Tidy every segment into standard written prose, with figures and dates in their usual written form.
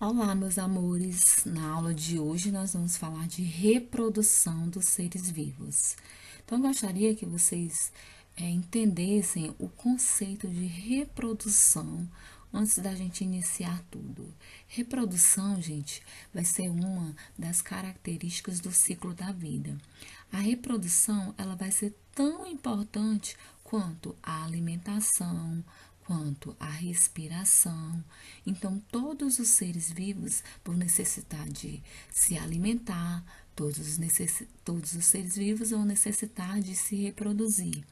Olá, meus amores! Na aula de hoje nós vamos falar de reprodução dos seres vivos. Então, eu gostaria que vocês entendessem o conceito de reprodução antes da gente iniciar tudo. Reprodução, gente, vai ser uma das características do ciclo da vida. A reprodução, ela vai ser tão importante quanto a alimentação, quanto a respiração. Então, todos os seres vivos vão necessitar de se alimentar, todos os seres vivos vão necessitar de se reproduzir.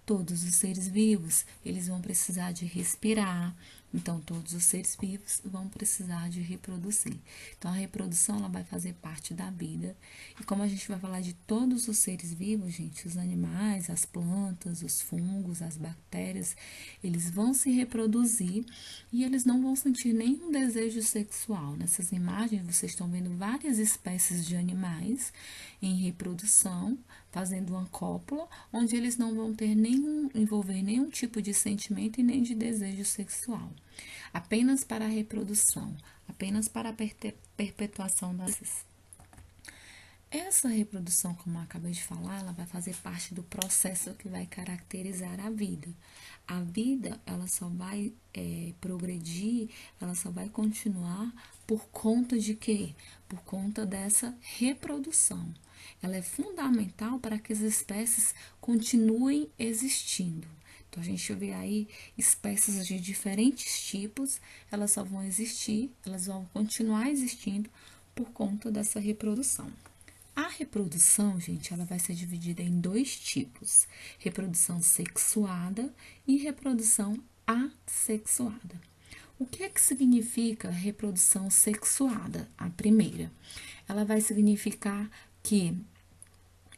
Todos os seres vivos, eles vão precisar de respirar. Então, todos os seres vivos vão precisar de reproduzir. Então, a reprodução, ela vai fazer parte da vida. E como a gente vai falar de todos os seres vivos, gente, os animais, as plantas, os fungos, as bactérias, eles vão se reproduzir e eles não vão sentir nenhum desejo sexual. Nessas imagens, vocês estão vendo várias espécies de animais em reprodução, fazendo uma cópula, onde eles não vão ter envolver nenhum tipo de sentimento e nem de desejo sexual. Apenas para a reprodução, apenas para a perpetuação das. Essa reprodução, como eu acabei de falar, ela vai fazer parte do processo que vai caracterizar a vida. A vida, ela só vai progredir, ela só vai continuar por conta de quê? Por conta dessa reprodução. Ela é fundamental para que as espécies continuem existindo. Então, a gente vê aí espécies de diferentes tipos, elas só vão existir, elas vão continuar existindo por conta dessa reprodução. A reprodução, gente, ela vai ser dividida em dois tipos: reprodução sexuada e reprodução assexuada. O que é que significa reprodução sexuada? A primeira, ela vai significar que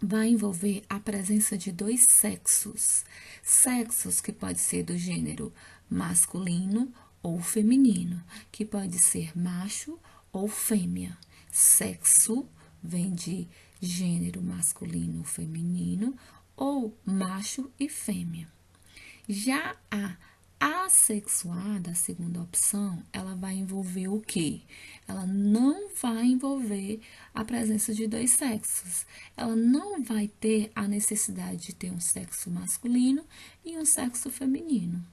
vai envolver a presença de dois sexos. Sexos que pode ser do gênero masculino ou feminino, que pode ser macho ou fêmea. Sexo vem de gênero masculino ou feminino, ou macho e fêmea. Já a assexuada, a segunda opção, ela vai envolver o quê? Ela não vai envolver a presença de dois sexos. Ela não vai ter a necessidade de ter um sexo masculino e um sexo feminino.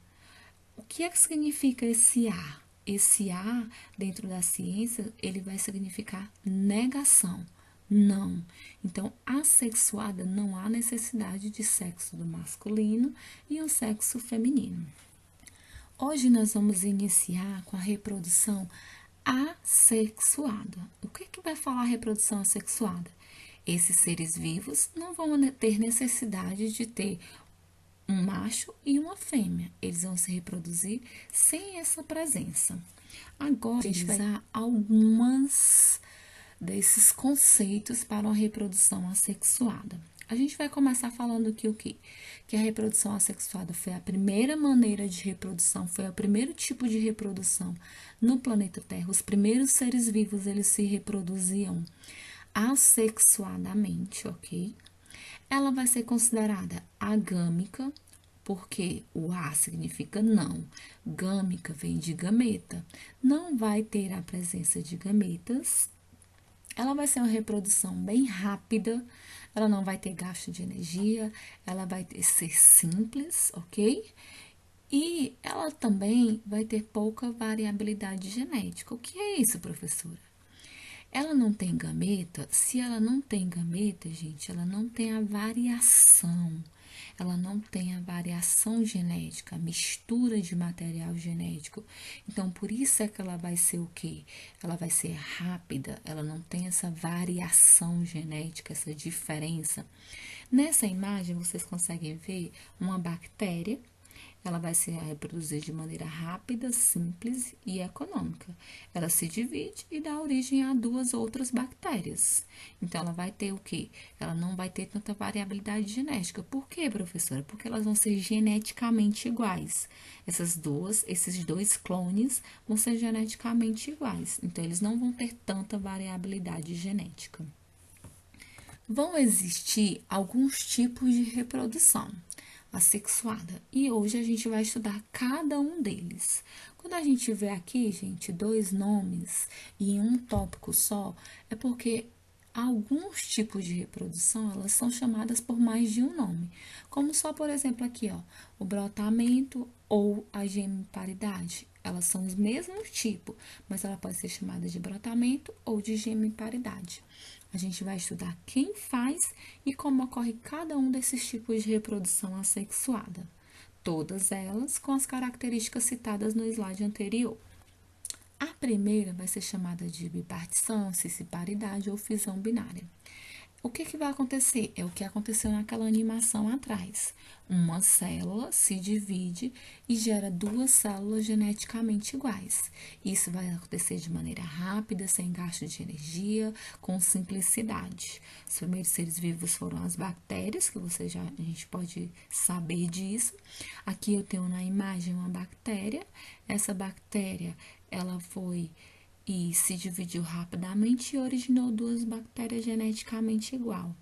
O que é que significa esse A? Esse A, dentro da ciência, ele vai significar negação. Não. Então, assexuada não há necessidade de sexo do masculino e um sexo feminino. Hoje nós vamos iniciar com a reprodução assexuada. O que é que vai falar a reprodução assexuada? Esses seres vivos não vão ter necessidade de ter um macho e uma fêmea. Eles vão se reproduzir sem essa presença. Agora, a gente vai usar algumas desses conceitos para uma reprodução assexuada. A gente vai começar falando aqui o quê? Que a reprodução assexuada foi a primeira maneira de reprodução, foi o primeiro tipo de reprodução no planeta Terra. Os primeiros seres vivos, eles se reproduziam assexuadamente, ok? Ela vai ser considerada agâmica, porque o A significa não. Gâmica vem de gameta. Não vai ter a presença de gametas. Ela vai ser uma reprodução bem rápida, ela não vai ter gasto de energia, ela vai ser simples, ok? E ela também vai ter pouca variabilidade genética. O que é isso, professora? Ela não tem gameta. Se ela não tem gameta, gente, ela não tem a variação. Ela não tem a variação genética, a mistura de material genético. Então, por isso é que ela vai ser o quê? Ela vai ser rápida, ela não tem essa variação genética, essa diferença. Nessa imagem, vocês conseguem ver uma bactéria. Ela vai se reproduzir de maneira rápida, simples e econômica. Ela se divide e dá origem a duas outras bactérias. Então, ela vai ter o quê? Ela não vai ter tanta variabilidade genética. Por quê, professora? Porque elas vão ser geneticamente iguais. Esses dois clones vão ser geneticamente iguais. Então, eles não vão ter tanta variabilidade genética. Vão existir alguns tipos de reprodução. assexuada. E hoje a gente vai estudar cada um deles. Quando a gente vê aqui, gente, dois nomes e em um tópico só, é porque alguns tipos de reprodução, elas são chamadas por mais de um nome. Como só, por exemplo, aqui, ó, o brotamento ou a gemiparidade. Elas são os mesmos tipos, mas ela pode ser chamada de brotamento ou de gemiparidade. A gente vai estudar quem faz e como ocorre cada um desses tipos de reprodução assexuada. Todas elas com as características citadas no slide anterior. A primeira vai ser chamada de bipartição, cisparidade ou fisão binária. O que vai acontecer? É o que aconteceu naquela animação atrás. Uma célula se divide e gera duas células geneticamente iguais. Isso vai acontecer de maneira rápida, sem gasto de energia, com simplicidade. Os primeiros seres vivos foram as bactérias, que a gente pode saber disso. Aqui eu tenho na imagem uma bactéria. Essa bactéria, ela foi e se dividiu rapidamente e originou duas bactérias geneticamente igual.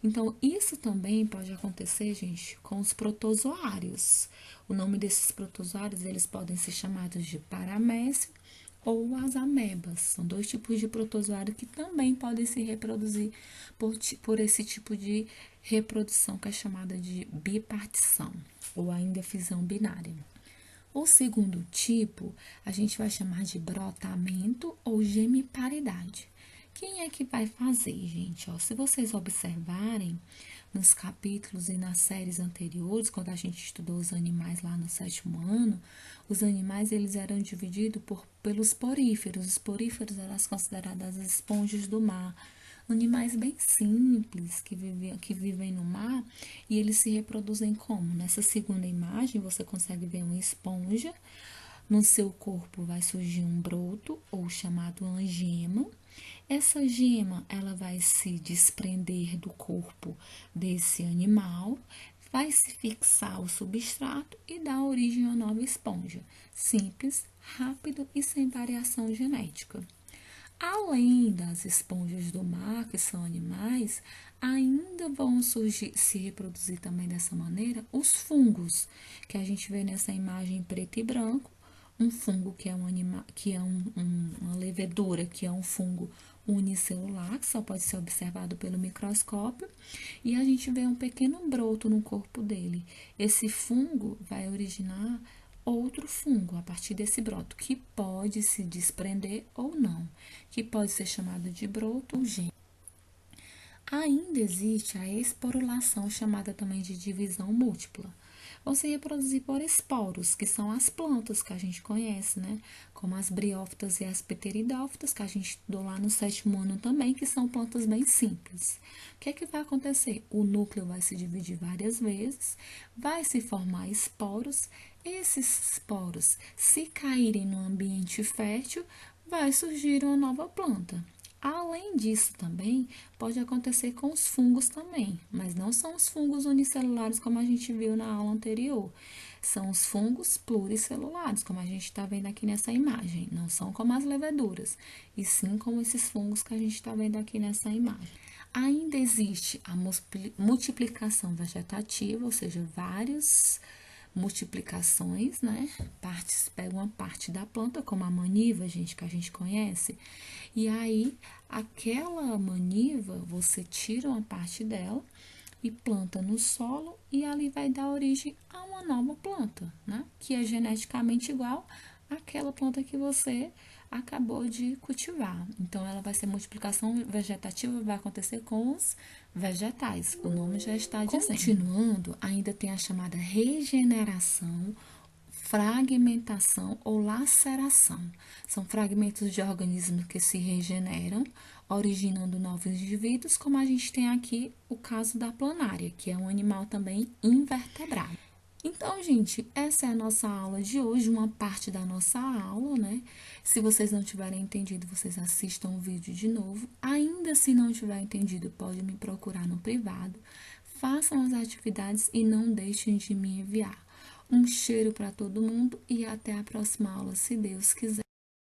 Então, isso também pode acontecer, gente, com os protozoários. O nome desses protozoários, eles podem ser chamados de paramécio ou as amebas. São dois tipos de protozoário que também podem se reproduzir por esse tipo de reprodução que é chamada de bipartição ou ainda fisão binária. O segundo tipo, a gente vai chamar de brotamento ou gemiparidade. Quem é que vai fazer, gente? Ó, se vocês observarem nos capítulos e nas séries anteriores, quando a gente estudou os animais lá no 7º ano, os animais eles eram divididos pelos poríferos. Os poríferos eram consideradas as esponjas do mar. Animais bem simples que vivem no mar e eles se reproduzem como? Nessa segunda imagem, você consegue ver uma esponja. No seu corpo vai surgir um broto, ou chamado uma gema. Essa gema, ela vai se desprender do corpo desse animal, vai se fixar ao substrato e dar origem a uma nova esponja. Simples, rápido e sem variação genética. Além das esponjas do mar, que são animais, ainda vão surgir, se reproduzir também dessa maneira, os fungos, que a gente vê nessa imagem preto e branco. Um fungo que é uma levedura, que é um fungo unicelular, que só pode ser observado pelo microscópio, e a gente vê um pequeno broto no corpo dele. Esse fungo vai originar outro fungo a partir desse broto, que pode se desprender ou não, que pode ser chamado de broto ou gêmeo. Ainda existe a esporulação, chamada também de divisão múltipla. Vão se reproduzir por esporos, que são as plantas que a gente conhece, né? Como as briófitas e as pteridófitas, que a gente estudou lá no 7º ano também, que são plantas bem simples. O que vai acontecer? O núcleo vai se dividir várias vezes, vai se formar esporos. Esses esporos, se caírem no ambiente fértil, vai surgir uma nova planta. Além disso, também pode acontecer com os fungos também, mas não são os fungos unicelulares como a gente viu na aula anterior. São os fungos pluricelulares, como a gente está vendo aqui nessa imagem. Não são como as leveduras, e sim como esses fungos que a gente está vendo aqui nessa imagem. Ainda existe a multiplicação vegetativa, ou seja, várias multiplicações, né? Pega uma parte da planta, como a maniva, gente, que a gente conhece, e aí aquela maniva você tira uma parte dela e planta no solo e ali vai dar origem a uma nova planta, né? Que é geneticamente igual àquela planta que você acabou de cultivar. Então, ela vai ser multiplicação vegetativa, vai acontecer com os vegetais. O nome já está dizendo. Continuando, ainda tem a chamada regeneração, fragmentação ou laceração. São fragmentos de organismos que se regeneram, originando novos indivíduos, como a gente tem aqui o caso da planária, que é um animal também invertebrado. Então, gente, essa é a nossa aula de hoje, uma parte da nossa aula, né? Se vocês não tiverem entendido, vocês assistam o vídeo de novo. Ainda se não tiver entendido, pode me procurar no privado. Façam as atividades e não deixem de me enviar. Um cheiro para todo mundo e até a próxima aula, se Deus quiser.